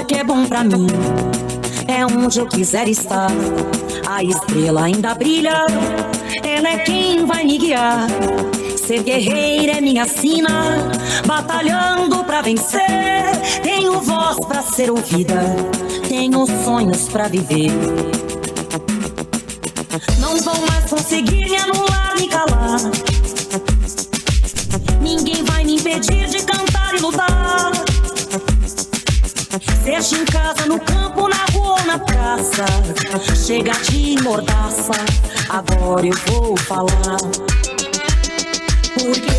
que é bom pra mim é onde eu quiser estar. A estrela ainda brilha, ela é quem vai me guiar. Ser guerreira é minha sina, batalhando pra vencer. Tenho voz pra ser ouvida, tenho sonhos pra viver. Não vão mais conseguir me anular, me calar. Ninguém vai me impedir de cantar e lutar. Seja em casa, no campo, na rua ou na praça, chega de mordaça, agora eu vou falar. Porque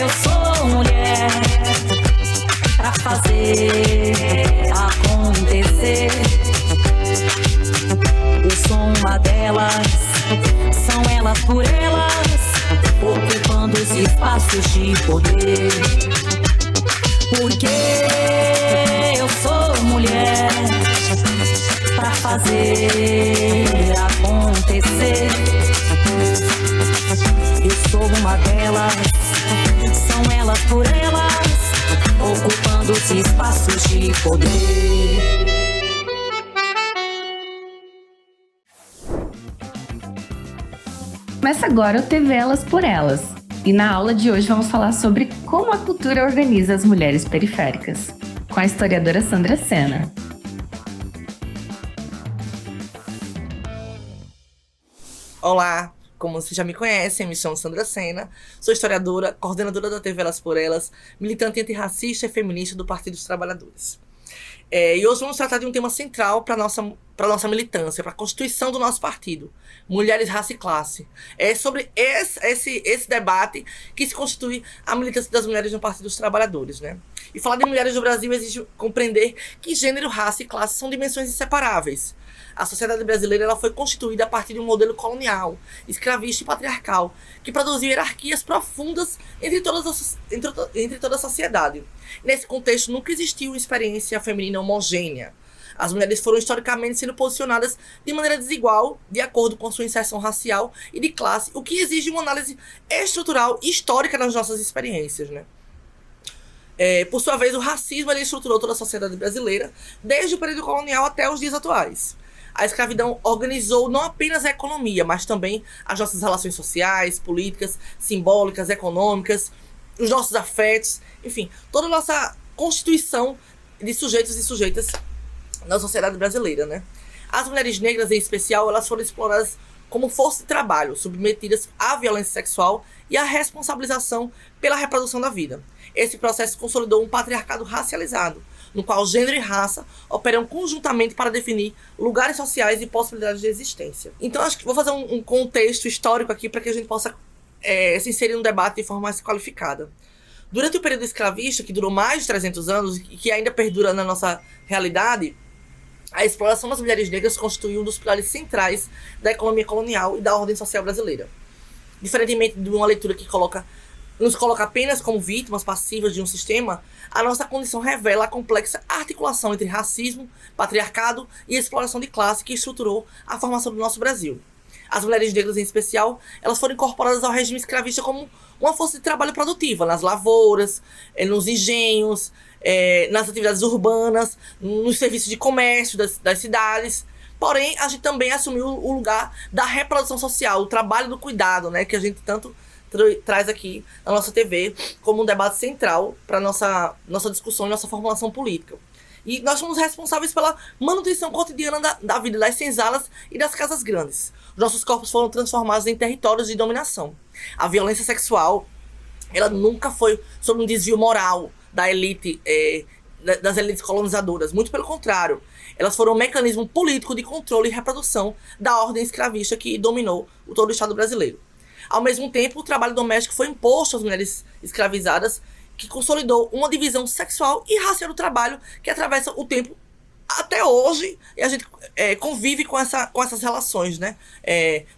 eu sou mulher pra fazer acontecer. Eu sou uma delas, são elas por elas, ocupando os espaços de poder. Porque eu sou mulher pra fazer acontecer. Eu sou uma delas, são elas por elas, ocupando os espaços de poder. Começa agora o TV Elas por Elas. E na aula de hoje vamos falar sobre como a cultura organiza as mulheres periféricas, com a historiadora Sandra Sena. Olá, como vocês já me conhecem, me chamo Sandra Sena, sou historiadora, coordenadora da TV Elas por Elas, militante antirracista e feminista do Partido dos Trabalhadores. E hoje vamos tratar de um tema central para a nossa militância, para a constituição do nosso partido, Mulheres, Raça e Classe. É sobre esse debate que se constitui a militância das mulheres no Partido dos Trabalhadores, né? E falar de mulheres no Brasil exige compreender que gênero, raça e classe são dimensões inseparáveis. A sociedade brasileira ela foi constituída a partir de um modelo colonial, escravista e patriarcal, que produziu hierarquias profundas entre toda a sociedade. Nesse contexto, nunca existiu uma experiência feminina homogênea. As mulheres foram historicamente sendo posicionadas de maneira desigual, de acordo com sua inserção racial e de classe, o que exige uma análise estrutural e histórica nas nossas experiências, né? Por sua vez, o racismo ele estruturou toda a sociedade brasileira, desde o período colonial até os dias atuais. A escravidão organizou não apenas a economia, mas também as nossas relações sociais, políticas, simbólicas, econômicas, os nossos afetos, enfim, toda a nossa constituição de sujeitos e sujeitas na sociedade brasileira, né? As mulheres negras, em especial, elas foram exploradas como força de trabalho, submetidas à violência sexual e à responsabilização pela reprodução da vida. Esse processo consolidou um patriarcado racializado, no qual gênero e raça operam conjuntamente para definir lugares sociais e possibilidades de existência. Então, acho que vou fazer um contexto histórico aqui para que a gente possa se inserir no debate de forma mais qualificada. Durante o período escravista, que durou mais de 300 anos e que ainda perdura na nossa realidade, a exploração das mulheres negras constituiu um dos pilares centrais da economia colonial e da ordem social brasileira. Diferentemente de uma leitura que nos coloca apenas como vítimas passivas de um sistema, a nossa condição revela a complexa articulação entre racismo, patriarcado e exploração de classe que estruturou a formação do nosso Brasil. As mulheres negras, em especial, elas foram incorporadas ao regime escravista como uma força de trabalho produtiva, nas lavouras, nos engenhos, nas atividades urbanas, nos serviços de comércio das cidades. Porém, a gente também assumiu o lugar da reprodução social, o trabalho do cuidado, né, que a gente tanto traz aqui na nossa TV como um debate central para nossa discussão e nossa formulação política. E nós somos responsáveis pela manutenção cotidiana da vida das senzalas e das casas grandes. Os nossos corpos foram transformados em territórios de dominação. A violência sexual, ela nunca foi sobre um desvio moral da elite, das elites colonizadoras. Muito pelo contrário. Elas foram um mecanismo político de controle e reprodução da ordem escravista que dominou todo o Estado brasileiro. Ao mesmo tempo, o trabalho doméstico foi imposto às mulheres escravizadas, que consolidou uma divisão sexual e racial do trabalho que atravessa o tempo até hoje, e a gente convive com essas relações, né?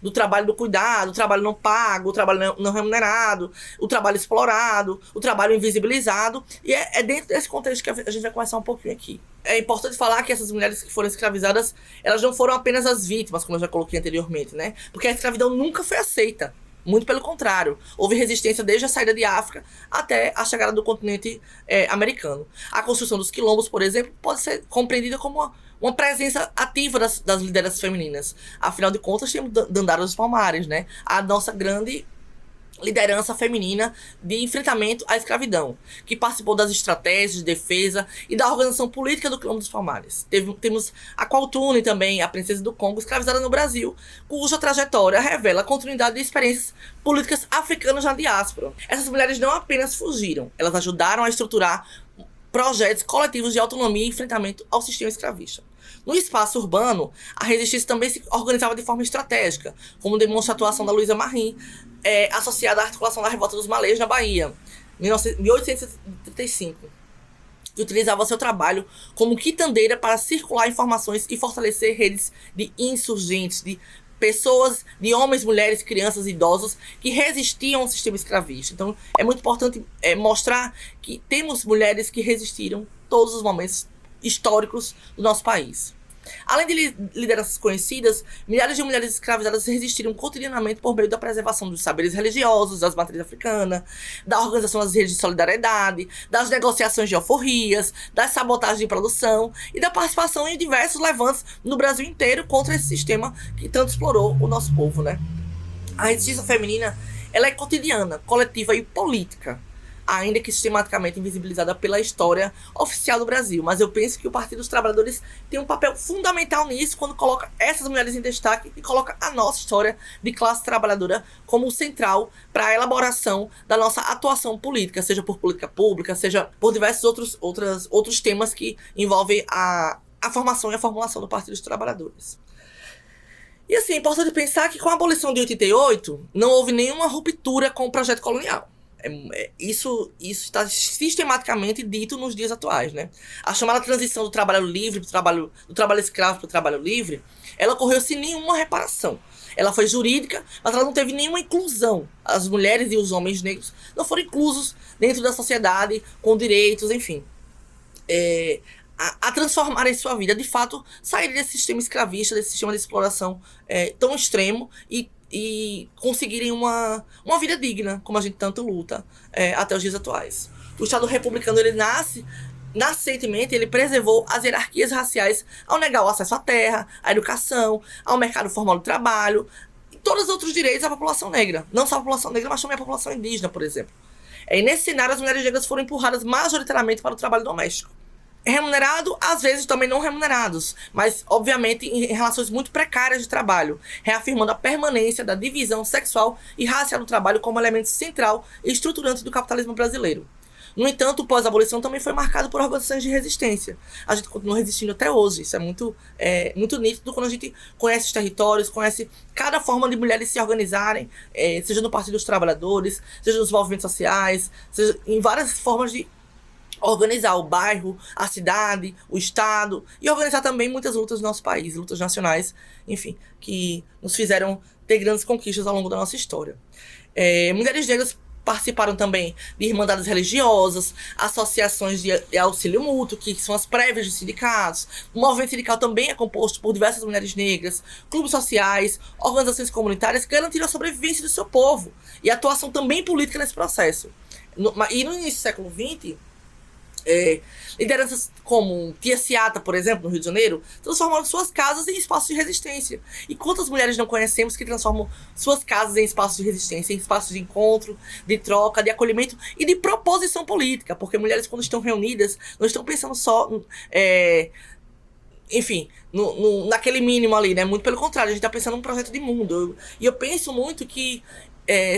Do trabalho do cuidado, o trabalho não pago, o trabalho não remunerado, o trabalho explorado, o trabalho invisibilizado, e é dentro desse contexto que a gente vai conversar um pouquinho aqui. É importante falar que essas mulheres que foram escravizadas, elas não foram apenas as vítimas, como eu já coloquei anteriormente, né? Porque a escravidão nunca foi aceita. Muito pelo contrário. Houve resistência desde a saída de África até a chegada do continente americano. A construção dos quilombos, por exemplo, pode ser compreendida como uma presença ativa das lideranças femininas. Afinal de contas, temos Dandara dos Palmares, né? A nossa grande liderança feminina de enfrentamento à escravidão, que participou das estratégias de defesa e da organização política do Quilombo dos Palmares. Temos a Kwauthune também, a princesa do Congo, escravizada no Brasil, cuja trajetória revela a continuidade de experiências políticas africanas na diáspora. Essas mulheres não apenas fugiram, elas ajudaram a estruturar projetos coletivos de autonomia e enfrentamento ao sistema escravista. No espaço urbano, a resistência também se organizava de forma estratégica, como demonstra a atuação da Luísa Marim, associada à articulação da Revolta dos Malês na Bahia, em 1835, que utilizava seu trabalho como quitandeira para circular informações e fortalecer redes de insurgentes, de pessoas, de homens, mulheres, crianças e idosos que resistiam ao sistema escravista. Então, é muito importante mostrar que temos mulheres que resistiram todos os momentos históricos do nosso país. Além de lideranças conhecidas, milhares de mulheres escravizadas resistiram cotidianamente por meio da preservação dos saberes religiosos, das matrizes africanas, da organização das redes de solidariedade, das negociações de alforrias, das sabotagens de produção e da participação em diversos levantes no Brasil inteiro contra esse sistema que tanto explorou o nosso povo, né? A resistência feminina, ela é cotidiana, coletiva e política, ainda que sistematicamente invisibilizada pela história oficial do Brasil. Mas eu penso que o Partido dos Trabalhadores tem um papel fundamental nisso, quando coloca essas mulheres em destaque e coloca a nossa história de classe trabalhadora como central para a elaboração da nossa atuação política, seja por política pública, seja por diversos outros temas que envolvem a formação e a formulação do Partido dos Trabalhadores. E assim, é importante pensar que com a abolição de 88, não houve nenhuma ruptura com o projeto colonial. Isso está sistematicamente dito nos dias atuais, né? A chamada transição do trabalho livre, do trabalho escravo para o trabalho livre, ela ocorreu sem nenhuma reparação. Ela foi jurídica, mas ela não teve nenhuma inclusão. As mulheres e os homens negros não foram inclusos dentro da sociedade, com direitos, enfim. A transformarem sua vida, de fato, sair desse sistema escravista, desse sistema de exploração tão extremo e conseguirem uma vida digna, como a gente tanto luta até os dias atuais. O Estado republicano, ele nascentemente, ele preservou as hierarquias raciais ao negar o acesso à terra, à educação, ao mercado formal do trabalho e todos os outros direitos à população negra. Não só a população negra, mas também a população indígena, por exemplo. E nesse cenário, as mulheres negras foram empurradas majoritariamente para o trabalho doméstico. Remunerado, às vezes também não remunerados, mas obviamente em relações muito precárias de trabalho, reafirmando a permanência da divisão sexual e racial do trabalho como elemento central e estruturante do capitalismo brasileiro. No entanto, o pós-abolição também foi marcado por organizações de resistência. A gente continua resistindo até hoje. Isso é muito nítido quando a gente conhece os territórios, conhece cada forma de mulheres se organizarem, seja no Partido dos Trabalhadores, seja nos movimentos sociais, seja em várias formas de organizar o bairro, a cidade, o estado e organizar também muitas lutas do nosso país, lutas nacionais, enfim, que nos fizeram ter grandes conquistas ao longo da nossa história. Mulheres negras participaram também de irmandades religiosas, associações de auxílio mútuo, que são as prévias de sindicatos. O movimento sindical também é composto por diversas mulheres negras, clubes sociais, organizações comunitárias que garantiram a sobrevivência do seu povo e a atuação também política nesse processo. E no início do século XX, lideranças como Tia Ciata, por exemplo, no Rio de Janeiro, transformaram suas casas em espaços de resistência. E quantas mulheres não conhecemos que transformam suas casas em espaços de resistência, em espaços de encontro, de troca, de acolhimento e de proposição política? Porque mulheres, quando estão reunidas, não estão pensando só enfim, naquele mínimo ali, né? Muito pelo contrário, a gente está pensando num projeto de mundo. E eu penso muito que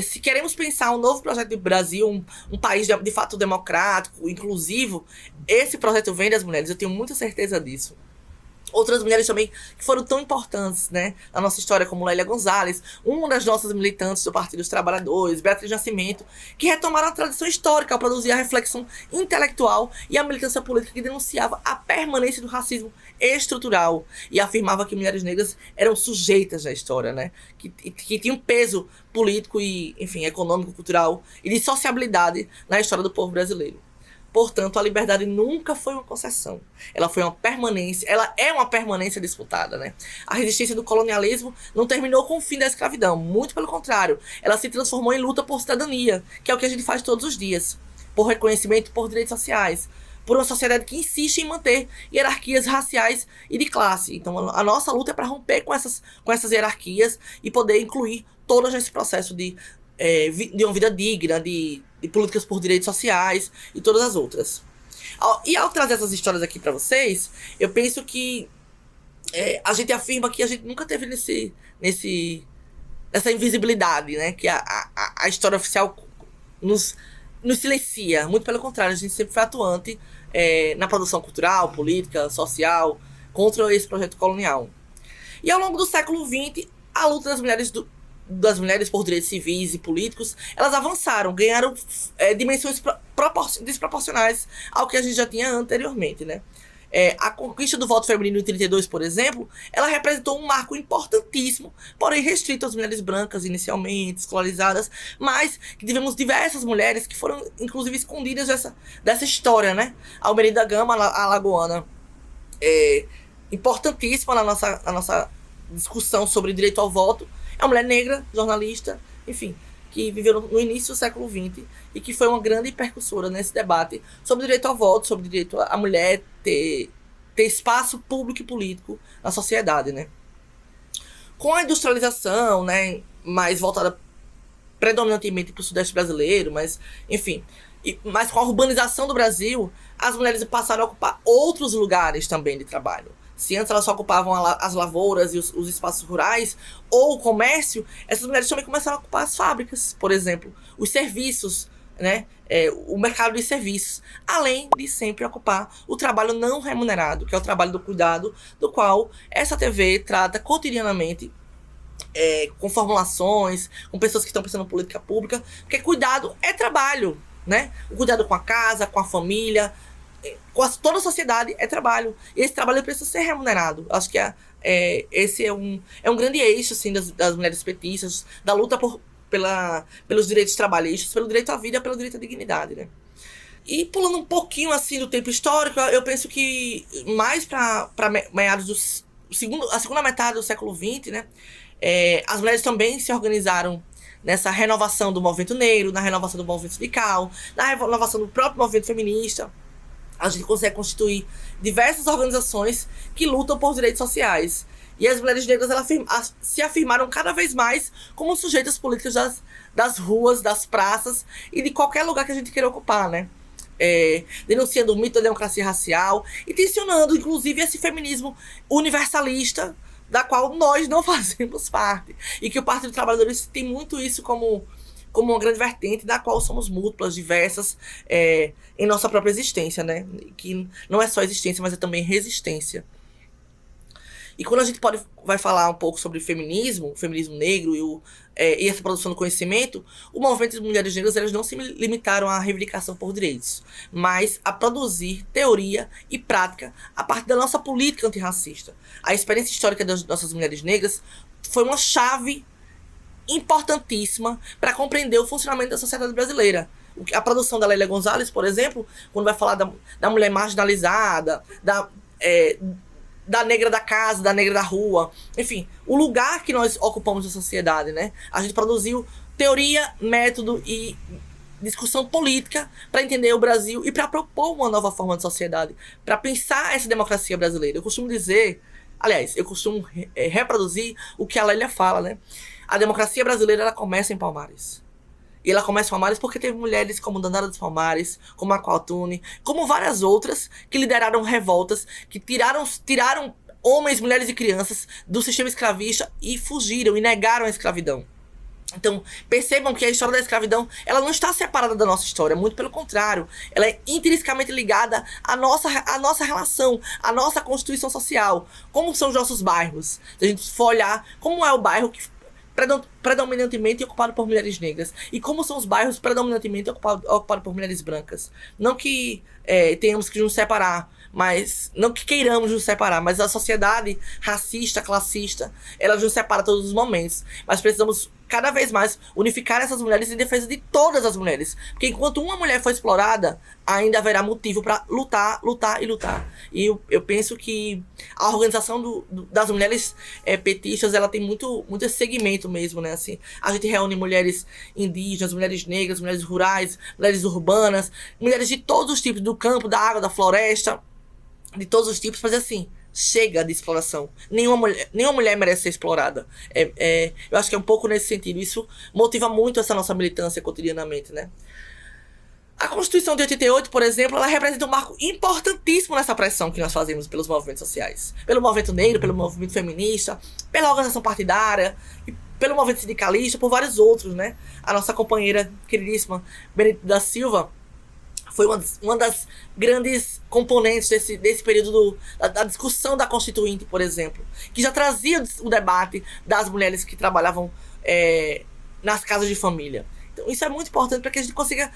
se queremos pensar um novo projeto de Brasil, um país de fato democrático, inclusivo, esse projeto vem das mulheres, eu tenho muita certeza disso. Outras mulheres também que foram tão importantes, né, na nossa história, como Lélia Gonzalez, uma das nossas militantes do Partido dos Trabalhadores, Beatriz Nascimento, que retomaram a tradição histórica ao produzir a reflexão intelectual e a militância política que denunciava a permanência do racismo estrutural e afirmava que mulheres negras eram sujeitas da história, né, que tinham peso político e, enfim, econômico, cultural e de sociabilidade na história do povo brasileiro. Portanto, a liberdade nunca foi uma concessão. Ela foi uma permanência, ela é uma permanência disputada, né? A resistência do colonialismo não terminou com o fim da escravidão, muito pelo contrário. Ela se transformou em luta por cidadania, que é o que a gente faz todos os dias. Por reconhecimento, por direitos sociais. Por uma sociedade que insiste em manter hierarquias raciais e de classe. Então, a nossa luta é para romper com essas hierarquias e poder incluir todos nesse processo de uma vida digna, de políticas por direitos sociais e todas as outras. E ao trazer essas histórias aqui para vocês, eu penso que a gente afirma que a gente nunca teve nessa invisibilidade, né? Que a história oficial nos silencia. Muito pelo contrário, a gente sempre foi atuante na produção cultural, política, social, contra esse projeto colonial. E ao longo do século XX, a luta das mulheres por direitos civis e políticos, elas avançaram, ganharam dimensões desproporcionais ao que a gente já tinha anteriormente, né? A conquista do voto feminino em 32, por exemplo, ela representou um marco importantíssimo, porém restrito às mulheres brancas inicialmente, escolarizadas, mas que tivemos diversas mulheres que foram, inclusive, escondidas dessa história, né? A Almerida Gama, a alagoana, importantíssima na nossa discussão sobre direito ao voto, é uma mulher negra, jornalista, enfim, que viveu no início do século XX e que foi uma grande percussora nesse debate sobre o direito ao voto, sobre o direito à mulher ter espaço público e político na sociedade, né? Com a industrialização, né, mais voltada predominantemente para o Sudeste brasileiro, mas, enfim, mas com a urbanização do Brasil, as mulheres passaram a ocupar outros lugares também de trabalho. Se antes elas só ocupavam as lavouras e os espaços rurais, ou o comércio, essas mulheres também começaram a ocupar as fábricas, por exemplo, os serviços, né? O mercado de serviços, além de sempre ocupar o trabalho não remunerado, que é o trabalho do cuidado, do qual essa TV trata cotidianamente, com formulações, com pessoas que estão pensando em política pública, porque cuidado é trabalho, né? O cuidado com a casa, com a família, toda a sociedade é trabalho. E esse trabalho precisa ser remunerado. Acho que esse é um grande eixo assim, das mulheres petistas, da luta pelos direitos trabalhistas, pelo direito à vida, pelo direito à dignidade, né? E pulando um pouquinho assim do tempo histórico, eu penso que mais para meados a segunda metade do século XX, né? As mulheres também se organizaram nessa renovação do movimento negro, na renovação do movimento sindical, na renovação do próprio movimento feminista. A gente consegue constituir diversas organizações que lutam por direitos sociais. E as mulheres negras se afirmaram cada vez mais como sujeitas políticas das ruas, das praças e de qualquer lugar que a gente queira ocupar, né? Denunciando o mito da democracia racial e tensionando, inclusive, esse feminismo universalista da qual nós não fazemos parte. E que o Partido dos Trabalhadores tem muito isso como uma grande vertente da qual somos múltiplas, diversas, em nossa própria existência, né? Que não é só existência, mas é também resistência. E quando a gente vai falar um pouco sobre feminismo negro e essa produção do conhecimento, o movimento de mulheres negras, elas não se limitaram à reivindicação por direitos, mas a produzir teoria e prática a partir da nossa política antirracista. A experiência histórica das nossas mulheres negras foi uma chave importantíssima para compreender o funcionamento da sociedade brasileira. A produção da Lélia Gonzalez, por exemplo, quando vai falar da mulher marginalizada, da negra da casa, da negra da rua, enfim, o lugar que nós ocupamos na sociedade, né? A gente produziu teoria, método e discussão política para entender o Brasil e para propor uma nova forma de sociedade, para pensar essa democracia brasileira. Eu costumo reproduzir o que a Lélia fala, né? A democracia brasileira, ela começa em Palmares. E ela começa em Palmares porque teve mulheres como Dandara dos Palmares, como a Qualtune, como várias outras que lideraram revoltas, que tiraram homens, mulheres e crianças do sistema escravista e fugiram e negaram a escravidão. Então, percebam que a história da escravidão, ela não está separada da nossa história, muito pelo contrário. Ela é intrinsecamente ligada à nossa relação, à nossa constituição social. Como são os nossos bairros? Se a gente for olhar como é o bairro que predominantemente ocupado por mulheres negras e como são os bairros predominantemente ocupados por mulheres brancas. Não que tenhamos que nos separar, mas não que queiramos nos separar, mas a sociedade racista, classista, ela nos separa a todos os momentos. Mas precisamos cada vez mais unificar essas mulheres em defesa de todas as mulheres. Porque enquanto uma mulher for explorada, ainda haverá motivo para lutar, lutar e lutar. E eu penso que a organização das mulheres petistas, ela tem muito esse segmento mesmo, né? Assim, a gente reúne mulheres indígenas, mulheres negras, mulheres rurais, mulheres urbanas, mulheres de todos os tipos, do campo, da água, da floresta, de todos os tipos, mas assim, chega de exploração. Nenhuma mulher merece ser explorada. Eu acho que é um pouco nesse sentido. Isso motiva muito essa nossa militância cotidianamente, né? A Constituição de 88, por exemplo, ela representa um marco importantíssimo nessa pressão que nós fazemos pelos movimentos sociais. Pelo movimento negro, pelo movimento feminista, pela organização partidária, e pelo movimento sindicalista, por vários outros, né? A nossa companheira queridíssima Benedita da Silva foi uma das grandes componentes desse período da discussão da Constituinte, por exemplo, que já trazia o debate das mulheres que trabalhavam nas casas de família. Então, isso é muito importante para que a gente consiga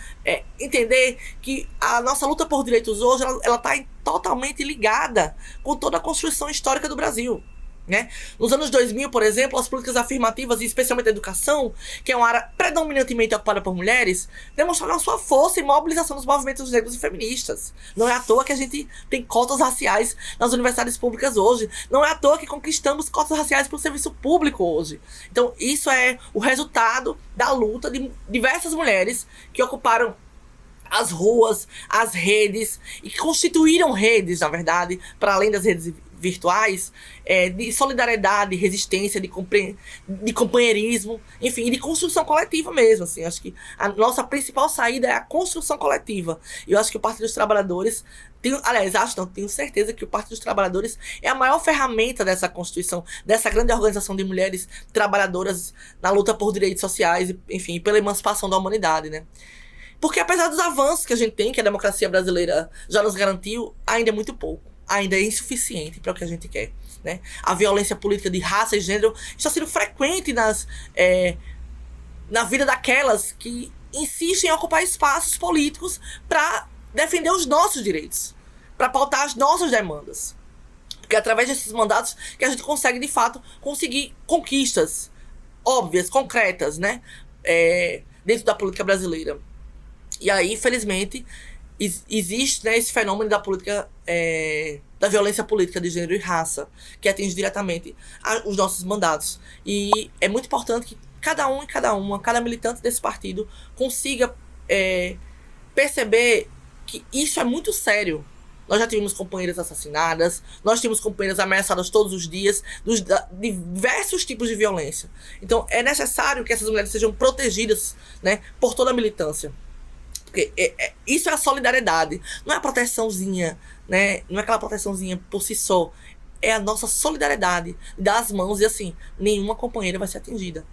entender que a nossa luta por direitos hoje, ela está totalmente ligada com toda a construção histórica do Brasil. Né? Nos anos 2000, por exemplo, as políticas afirmativas, e especialmente a educação, que é uma área predominantemente ocupada por mulheres, demonstraram sua força e mobilização dos movimentos negros e feministas. Não é à toa que a gente tem cotas raciais nas universidades públicas hoje. Não é à toa que conquistamos cotas raciais para o serviço público hoje. Então, isso é o resultado da luta de diversas mulheres que ocuparam as ruas, as redes, e que constituíram redes, na verdade, para além das redes virtuais, de solidariedade, resistência, de companheirismo, enfim, de construção coletiva mesmo, assim. Acho que a nossa principal saída é a construção coletiva. E eu acho que o Partido dos Trabalhadores, tenho certeza que o Partido dos Trabalhadores é a maior ferramenta dessa constituição, dessa grande organização de mulheres trabalhadoras na luta por direitos sociais, enfim, pela emancipação da humanidade, né? Porque apesar dos avanços que a gente tem, que a democracia brasileira já nos garantiu, ainda é muito pouco. Ainda é insuficiente para o que a gente quer, né? A violência política de raça e gênero está sendo frequente na vida daquelas que insistem em ocupar espaços políticos para defender os nossos direitos, para pautar as nossas demandas. Porque é através desses mandatos que a gente consegue, de fato, conseguir conquistas óbvias, concretas, né? Dentro da política brasileira. E aí, infelizmente, existe, né, esse fenômeno da política, da violência política de gênero e raça, que atinge diretamente os nossos mandatos. E é muito importante que cada militante desse partido consiga perceber que isso é muito sério. Nós já tivemos companheiras assassinadas, nós temos companheiras ameaçadas todos os dias, de diversos tipos de violência. Então é necessário que essas mulheres sejam protegidas, né, por toda a militância. Porque isso é a solidariedade, não é a proteçãozinha, né? Não é aquela proteçãozinha por si só. É a nossa solidariedade, dar as mãos e assim, nenhuma companheira vai ser atingida.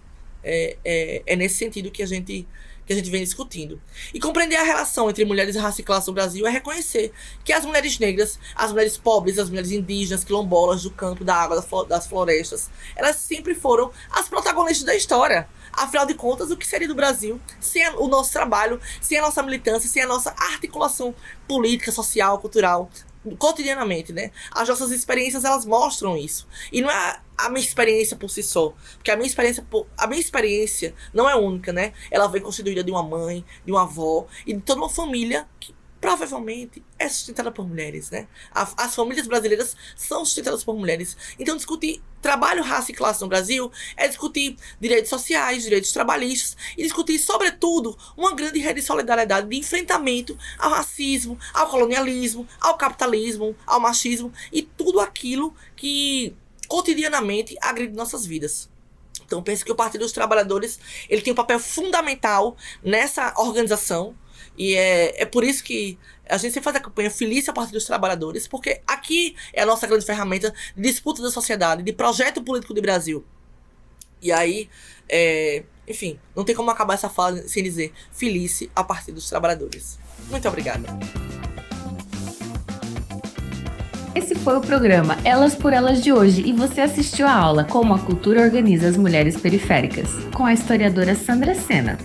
É nesse sentido que a gente vem discutindo. E compreender a relação entre mulheres e raça e classe no Brasil é reconhecer que as mulheres negras, as mulheres pobres, as mulheres indígenas, quilombolas do campo, da água, das florestas, elas sempre foram as protagonistas da história. Afinal de contas, o que seria do Brasil sem o nosso trabalho, sem a nossa militância, sem a nossa articulação política, social, cultural, cotidianamente, né? As nossas experiências, elas mostram isso. E não é a minha experiência por si só, porque a minha experiência não é única, né? Ela vem constituída de uma mãe, de uma avó e de toda uma família que provavelmente é sustentada por mulheres, né? As famílias brasileiras são sustentadas por mulheres. Então, discutir trabalho, raça e classe no Brasil é discutir direitos sociais, direitos trabalhistas e discutir, sobretudo, uma grande rede de solidariedade de enfrentamento ao racismo, ao colonialismo, ao capitalismo, ao machismo e tudo aquilo que cotidianamente agride nossas vidas. Então, penso que o Partido dos Trabalhadores ele tem um papel fundamental nessa organização. E é por isso que a gente sempre faz a campanha Feliz ao Partido dos Trabalhadores, porque aqui é a nossa grande ferramenta de disputa da sociedade, de projeto político do Brasil. E aí, enfim, não tem como acabar essa fala sem dizer Feliz ao Partido dos Trabalhadores. Muito obrigada. Esse foi o programa Elas por Elas de hoje e você assistiu a aula Como a Cultura Organiza as Mulheres Periféricas, com a historiadora Sandra Sena.